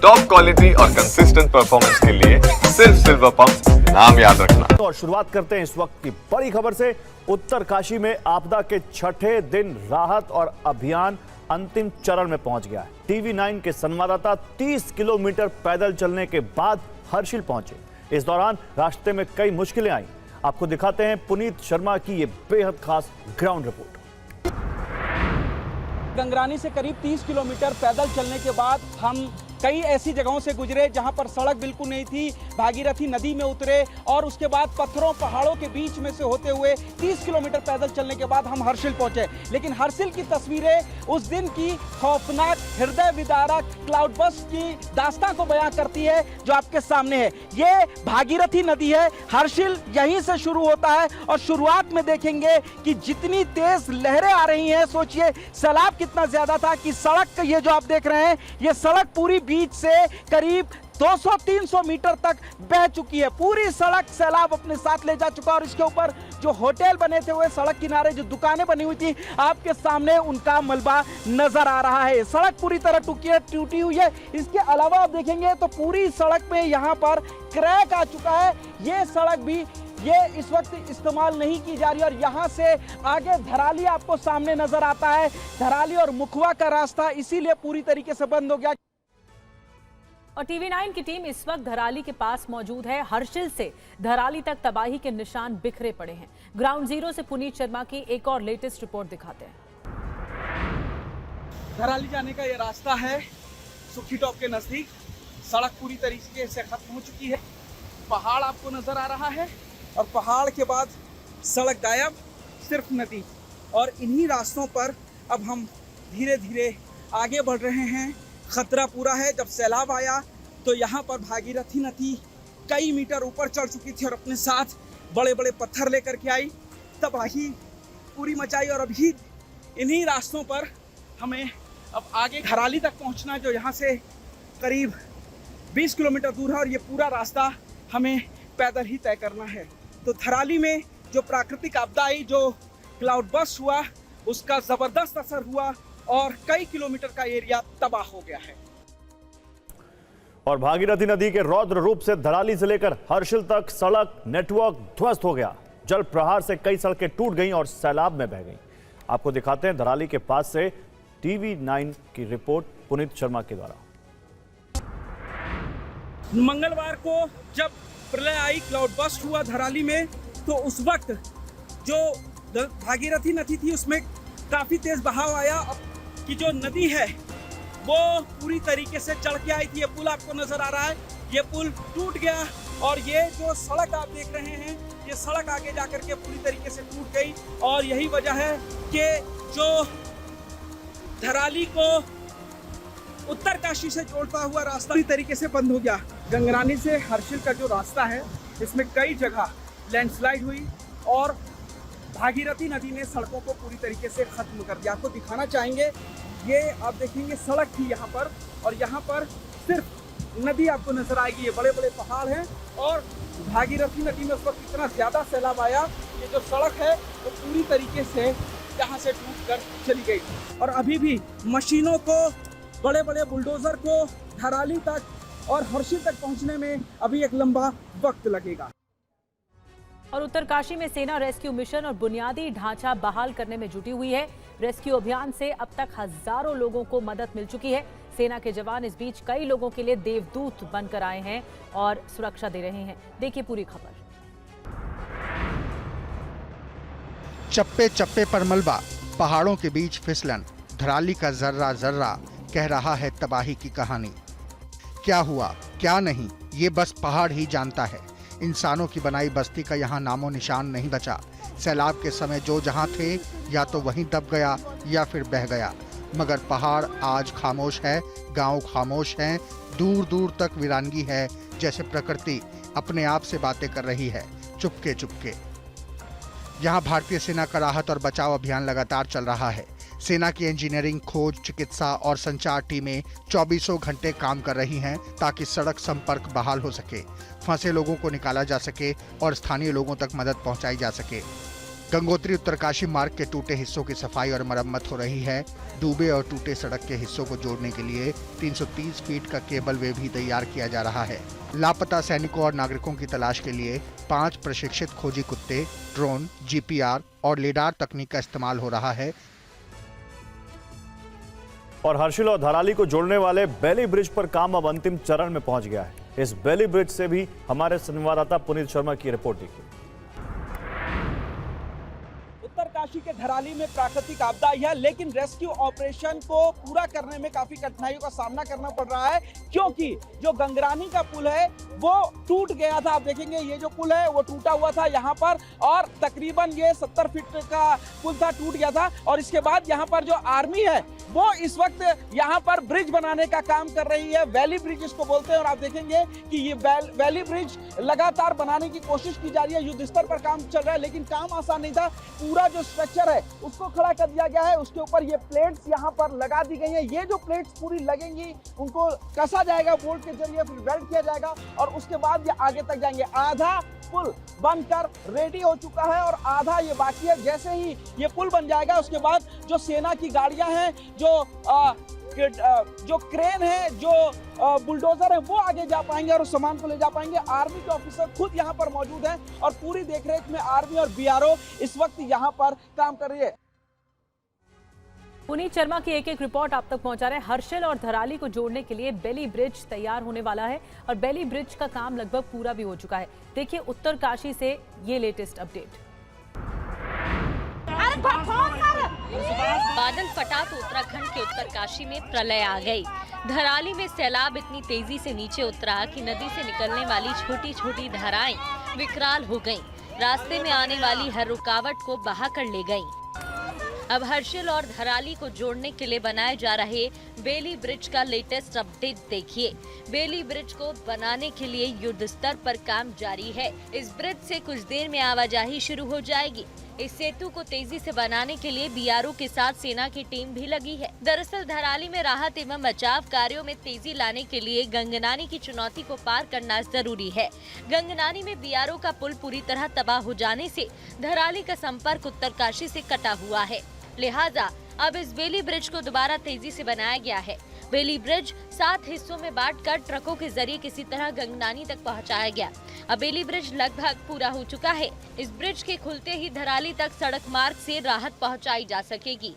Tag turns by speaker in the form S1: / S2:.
S1: Top quality और consistent performance के लिए सिर्फ सिल्वर पंप नाम याद रखना।
S2: और शुरुआत करते हैं इस वक्त की बड़ी खबर से। उत्तरकाशी में आपदा के छठे दिन राहत और अभियान अंतिम चरण में पहुंच गया है। टीवी 9 के संवाददाता 30 किलोमीटर पैदल चलने के बाद हर्षिल पहुंचे। इस दौरान रास्ते में कई मुश्किलें आई। आपको दिखाते हैं पुनीत शर्मा की ये बेहद खास ग्राउंड रिपोर्ट।
S3: गंगरानी से करीब 30 किलोमीटर पैदल चलने के बाद हम कई ऐसी जगहों से गुजरे जहां पर सड़क बिल्कुल नहीं थी। भागीरथी नदी में उतरे और उसके बाद पत्थरों पहाड़ों के बीच में से होते हुए 30 किलोमीटर पैदल चलने के बाद हम हर्षिल पहुंचे। लेकिन हर्षिल की तस्वीरें उस दिन की खौफनाक, हृदय विदारक क्लाउड बस्ट की दास्तां को बयां करती है जो आपके सामने है। ये भागीरथी नदी है। हर्षिल यहीं से शुरू होता है और शुरुआत में देखेंगे कि जितनी तेज लहरें आ रही हैं, सोचिए सैलाब कितना ज्यादा था कि सड़क ये जो आप देख रहे हैं, ये सड़क पूरी बीच से करीब 200-300 मीटर तक बह चुकी है। पूरी सड़क सैलाब अपने साथ ले जा चुका और इसके ऊपर जो होटल बने थे हुए सड़क किनारे जो दुकानें बनी हुई थी, आपके सामने उनका मलबा नजर आ रहा है। सड़क पूरी तरह टूटी हुई है। इसके अलावा आप देखेंगे तो पूरी सड़क में यहाँ पर क्रैक आ चुका है। ये सड़क भी ये इस वक्त इस्तेमाल नहीं की जा रही और यहाँ से आगे धराली आपको सामने नजर आता है। धराली और मुखवा का रास्ता इसीलिए पूरी तरीके से बंद हो गया।
S4: और टीवी 9 की टीम इस वक्त धराली के पास मौजूद है। हर्षिल से धराली तक तबाही के निशान बिखरे पड़े हैं। ग्राउंड जीरो से पुनीत शर्मा की एक और लेटेस्ट रिपोर्ट दिखाते हैं।
S3: धराली जाने का ये रास्ता है सुखी टॉप के नजदीक। सड़क पूरी तरीके से खत्म हो चुकी है। पहाड़ आपको नजर आ रहा है और पहाड़ के बाद सड़क गायब, सिर्फ नदी। और इन्हीं रास्तों पर अब हम धीरे धीरे आगे बढ़ रहे हैं। खतरा पूरा है। जब सैलाब आया तो यहाँ पर भागीरथी नदी कई मीटर ऊपर चढ़ चुकी थी और अपने साथ बड़े बड़े पत्थर लेकर के आई, तबाही पूरी मचाई। और अभी इन्हीं रास्तों पर हमें अब आगे धराली तक पहुँचना, जो यहाँ से करीब 20 किलोमीटर दूर है और ये पूरा रास्ता हमें पैदल ही तय करना है। तो धराली में जो प्राकृतिक आपदा आई, जो क्लाउड बस्ट हुआ, उसका ज़बरदस्त असर हुआ और कई किलोमीटर का एरिया तबाह हो गया है।
S2: और भागीरथी नदी के रौद्र रूप से धराली से लेकर हर्षिल तक सड़क नेटवर्क ध्वस्त हो गया। जल प्रहार से कई सड़कें टूट गईं और सैलाब में बह गईं। आपको दिखाते हैं धराली के पास से टीवी 9 की रिपोर्ट पुनीत शर्मा के द्वारा।
S3: मंगलवार को जब प्रलय आई, क्लाउड बस्ट हुआ धराली में, तो उस वक्त जो भागीरथी नदी थी उसमें काफी तेज बहाव आया कि जो नदी है वो पूरी तरीके से चढ़ के आई थी। ये पुल आपको नजर आ रहा है, ये पुल टूट गया और ये जो सड़क आप देख रहे हैं, ये सड़क आगे जाकर के पूरी तरीके से टूट गई। और यही वजह है कि जो धराली को उत्तरकाशी से जोड़ता हुआ रास्ता पूरी तरीके से बंद हो गया। गंगरानी से हर्षिल का जो रास्ता है, इसमें कई जगह लैंडस्लाइड हुई और भागीरथी नदी ने सड़कों को पूरी तरीके से खत्म कर दिया। आपको दिखाना चाहेंगे, ये आप देखेंगे सड़क थी यहाँ पर और यहाँ पर सिर्फ नदी आपको नजर आएगी। ये बड़े बड़े पहाड़ हैं और भागीरथी नदी में उस वक्त इतना ज़्यादा सैलाब आया, ये जो सड़क है वो पूरी तरीके से यहाँ से टूट कर चली गई। और अभी भी मशीनों को, बड़े बड़े बुलडोजर को धराली तक और हर्षिल तक पहुँचने में अभी एक लंबा वक्त लगेगा।
S4: और उत्तरकाशी में सेना रेस्क्यू मिशन और बुनियादी ढांचा बहाल करने में जुटी हुई है। रेस्क्यू अभियान से अब तक हजारों लोगों को मदद मिल चुकी है। सेना के जवान इस बीच कई लोगों के लिए देवदूत बनकर आए हैं और सुरक्षा दे रहे हैं। देखिए पूरी खबर।
S5: चप्पे चप्पे पर मलबा, पहाड़ों के बीच फिसलन, धराली का जर्रा जर्रा कह रहा है तबाही की कहानी। क्या हुआ क्या नहीं, ये बस पहाड़ ही जानता है। इंसानों की बनाई बस्ती का यहाँ नामो निशान नहीं बचा। सैलाब के समय जो जहाँ थे या तो वहीं दब गया या फिर बह गया, मगर पहाड़ आज खामोश है, गांव खामोश हैं, दूर दूर तक वीरानगी है, जैसे प्रकृति अपने आप से बातें कर रही है, चुपके चुपके। यहाँ भारतीय सेना का राहत और बचाव अभियान लगातार चल रहा है। सेना की इंजीनियरिंग, खोज, चिकित्सा और संचार टीमें 24 घंटे काम कर रही हैं ताकि सड़क संपर्क बहाल हो सके, फंसे लोगों को निकाला जा सके और स्थानीय लोगों तक मदद पहुंचाई जा सके। गंगोत्री उत्तरकाशी मार्ग के टूटे हिस्सों की सफाई और मरम्मत हो रही है। डूबे और टूटे सड़क के हिस्सों को जोड़ने के लिए 330 फीट का केबल वे भी तैयार किया जा रहा है। लापता सैनिकों और नागरिकों की तलाश के लिए 5 प्रशिक्षित खोजी कुत्ते, ड्रोन, जीपीआर और लिडार तकनीक का इस्तेमाल हो रहा है।
S2: और हर्षिल और धराली को जोड़ने वाले बेली ब्रिज पर काम अब अंतिम चरण में पहुंच गया है। इस बेली ब्रिज से भी हमारे संवाददाता पुनीत शर्मा की रिपोर्ट देखिए।
S3: उत्तरकाशी के धराली में प्राकृतिक आपदा आई है, लेकिन रेस्क्यू ऑपरेशन को पूरा करने में काफी कठिनाइयों का सामना करना पड़ रहा है, क्योंकि जो गंगरानी का पुल है वो टूट गया था। आप देखेंगे ये जो पुल है वो टूटा हुआ था यहाँ पर, और तकरीबन ये 70 फीट का पुल था, टूट गया था। और इसके बाद यहाँ पर जो आर्मी है वो इस वक्त यहाँ पर ब्रिज बनाने का काम कर रही है। वैली ब्रिज इसको बोलते हैं। और आप देखेंगे कि ये वैली ब्रिज लगातार बनाने की कोशिश की जा रही है। युद्ध स्तर पर काम चल रहा है, लेकिन काम आसान नहीं था। पूरा जो स्ट्रक्चर है उसको खड़ा कर दिया गया है, उसके ऊपर ये प्लेट्स यहाँ पर लगा दी गई हैं। ये जो प्लेट्स पूरी लगेंगी उनको कसा जाएगा बोल्ट के जरिए, फिर वेल्ड किया जाएगा और उसके बाद ये आगे तक जाएंगे। आधा पुल बनकर रेडी हो चुका है और आधा ये बाकी है। जैसे ही ये पुल बन जाएगा उसके बाद जो सेना की गाड़ियां हैं, जो क्रेन है, जो बुलडोजर है, वो आगे जा पाएंगे और उस सामान को ले जा पाएंगे। आर्मी के ऑफिसर खुद यहाँ पर मौजूद हैं और पूरी देखरेख में आर्मी और बीआरओ इस वक्त यहाँ पर काम कर रही है।
S4: पुनीत शर्मा की एक रिपोर्ट आप तक पहुंचा रहे हैं। हर्षिल और धराली को जोड़ने के लिए बेली ब्रिज तैयार होने वाला है और बेली ब्रिज का काम लगभग पूरा भी हो चुका है। देखिए उत्तरकाशी से ये लेटेस्ट अपडेट।
S6: बादल फटा तो उत्तराखंड के उत्तरकाशी में प्रलय आ गई। धराली में सैलाब इतनी तेजी से नीचे उतरा कि नदी से निकलने वाली छोटी छोटी धाराएं विकराल हो गईं। रास्ते में आने वाली हर रुकावट को बहा कर ले गईं। अब हर्षिल और धराली को जोड़ने के लिए बनाए जा रहे बेली ब्रिज का लेटेस्ट अपडेट देखिए। बेली ब्रिज को बनाने के लिए युद्ध स्तर पर काम जारी है। इस ब्रिज से कुछ देर में आवाजाही शुरू हो जाएगी। इस सेतु को तेजी से बनाने के लिए बीआरओ के साथ सेना की टीम भी लगी है। दरअसल धराली में राहत एवं बचाव कार्यों में तेजी लाने के लिए गंगनानी की चुनौती को पार करना जरूरी है। गंगनानी में बीआरओ का पुल पूरी तरह तबाह हो जाने से धराली का संपर्क उत्तरकाशी से कटा हुआ है। लिहाजा अब इस बेली ब्रिज को दोबारा तेजी से बनाया गया है। बेली ब्रिज 7 हिस्सों में बांटकर ट्रकों के जरिए किसी तरह गंगनानी तक पहुंचाया गया। अब बेली ब्रिज लगभग पूरा हो चुका है। इस ब्रिज के खुलते ही धराली तक सड़क मार्ग से राहत पहुंचाई जा सकेगी।